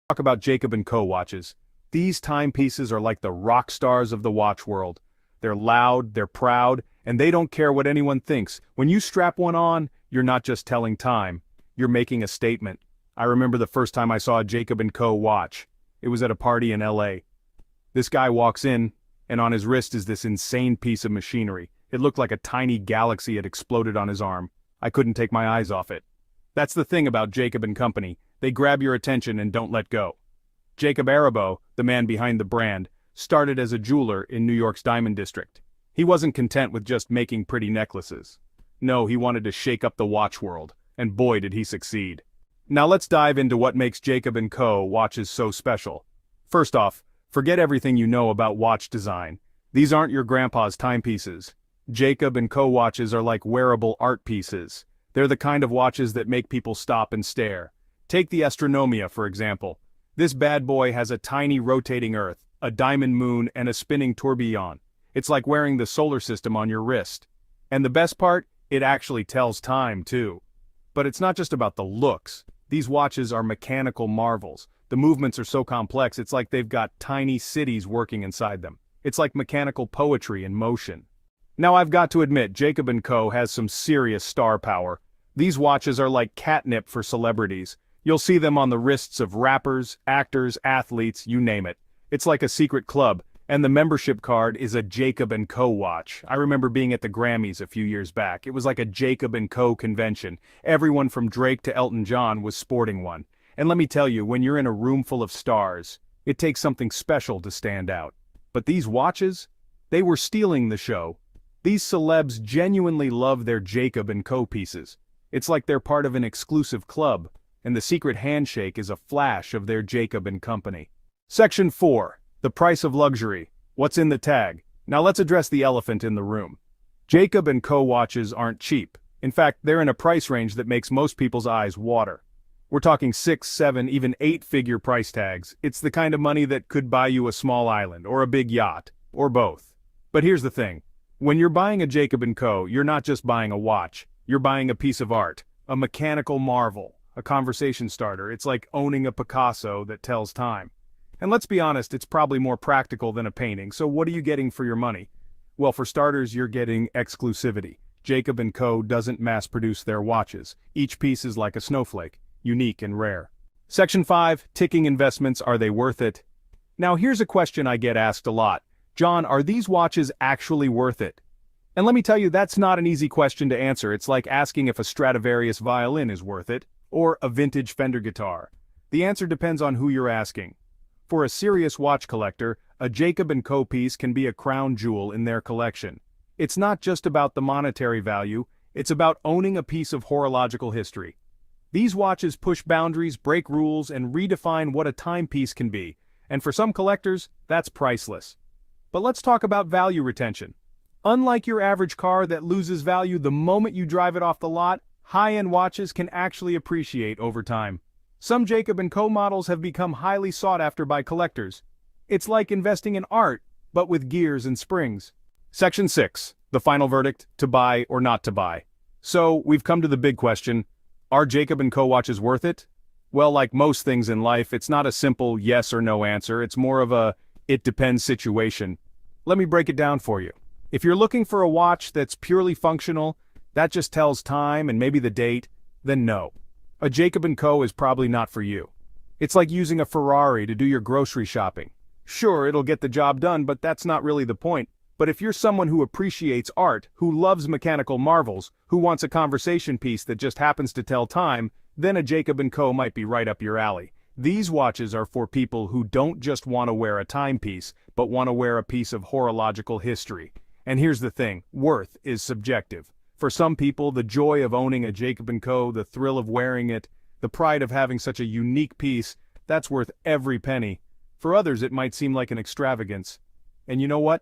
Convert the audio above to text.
Talk about Jacob & Co. watches. These timepieces are like the rock stars of the watch world. They're loud, they're proud, and they don't care what anyone thinks. When you strap one on, you're not just telling time, you're making a statement. I remember the first time I saw a Jacob & Co. watch. It was at a party in LA. This guy walks in, and on his wrist is this insane piece of machinery. It looked like a tiny galaxy had exploded on his arm. I couldn't take my eyes off it. That's the thing about Jacob & Company. They grab your attention and don't let go. Jacob Arabo, the man behind the brand, started as a jeweler in New York's Diamond District. He wasn't content with just making pretty necklaces. No, he wanted to shake up the watch world, and boy did he succeed. Now let's dive into what makes Jacob & Co. watches so special. First off, forget everything you know about watch design. These aren't your grandpa's timepieces. Jacob & Co. watches are like wearable art pieces. They're the kind of watches that make people stop and stare. Take the Astronomia, for example. This bad boy has a tiny rotating Earth, a diamond moon, and a spinning tourbillon. It's like wearing the solar system on your wrist. And the best part? It actually tells time, too. But it's not just about the looks. These watches are mechanical marvels. The movements are so complex, it's like they've got tiny cities working inside them. It's like mechanical poetry in motion. Now I've got to admit, Jacob & Co. has some serious star power. These watches are like catnip for celebrities. You'll see them on the wrists of rappers, actors, athletes, you name it. It's like a secret club, and the membership card is a Jacob & Co. watch. I remember being at the Grammys a few years back. It was like a Jacob & Co. convention. Everyone from Drake to Elton John was sporting one. And let me tell you, when you're in a room full of stars, it takes something special to stand out. But these watches? They were stealing the show. These celebs genuinely love their Jacob & Co. pieces. It's like they're part of an exclusive club, and the secret handshake is a flash of their Jacob & Company. Section 4. The price of luxury. What's in the tag? Now let's address the elephant in the room. Jacob & Co. watches aren't cheap. In fact, they're in a price range that makes most people's eyes water. We're talking 6, 7, even 8-figure price tags. It's the kind of money that could buy you a small island, or a big yacht, or both. But here's the thing. When you're buying a Jacob & Co., you're not just buying a watch. You're buying a piece of art, a mechanical marvel, a conversation starter. It's like owning a Picasso that tells time. And let's be honest, it's probably more practical than a painting, so what are you getting for your money? Well, for starters, you're getting exclusivity. Jacob & Co. doesn't mass-produce their watches. Each piece is like a snowflake, unique and rare. Section 5, ticking investments, are they worth it? Now here's a question I get asked a lot. John, are these watches actually worth it? And let me tell you, that's not an easy question to answer. It's like asking if a Stradivarius violin is worth it, or a vintage Fender guitar. The answer depends on who you're asking. For a serious watch collector, a Jacob & Co. piece can be a crown jewel in their collection. It's not just about the monetary value, it's about owning a piece of horological history. These watches push boundaries, break rules, and redefine what a timepiece can be, and for some collectors, that's priceless. But let's talk about value retention. Unlike your average car that loses value the moment you drive it off the lot, high-end watches can actually appreciate over time. Some Jacob & Co. models have become highly sought after by collectors. It's like investing in art, but with gears and springs. Section 6. The final verdict, to buy or not to buy. So, we've come to the big question. Are Jacob & Co. watches worth it? Well, like most things in life, it's not a simple yes or no answer. It's more of a it depends situation. Let me break it down for you. If you're looking for a watch that's purely functional, that just tells time and maybe the date, then no. A Jacob & Co. is probably not for you. It's like using a Ferrari to do your grocery shopping. Sure, it'll get the job done, but that's not really the point. But if you're someone who appreciates art, who loves mechanical marvels, who wants a conversation piece that just happens to tell time, then a Jacob & Co. might be right up your alley. These watches are for people who don't just want to wear a timepiece, but want to wear a piece of horological history. And here's the thing, worth is subjective. For some people, the joy of owning a Jacob & Co., the thrill of wearing it, the pride of having such a unique piece, that's worth every penny. For others, it might seem like an extravagance. And you know what?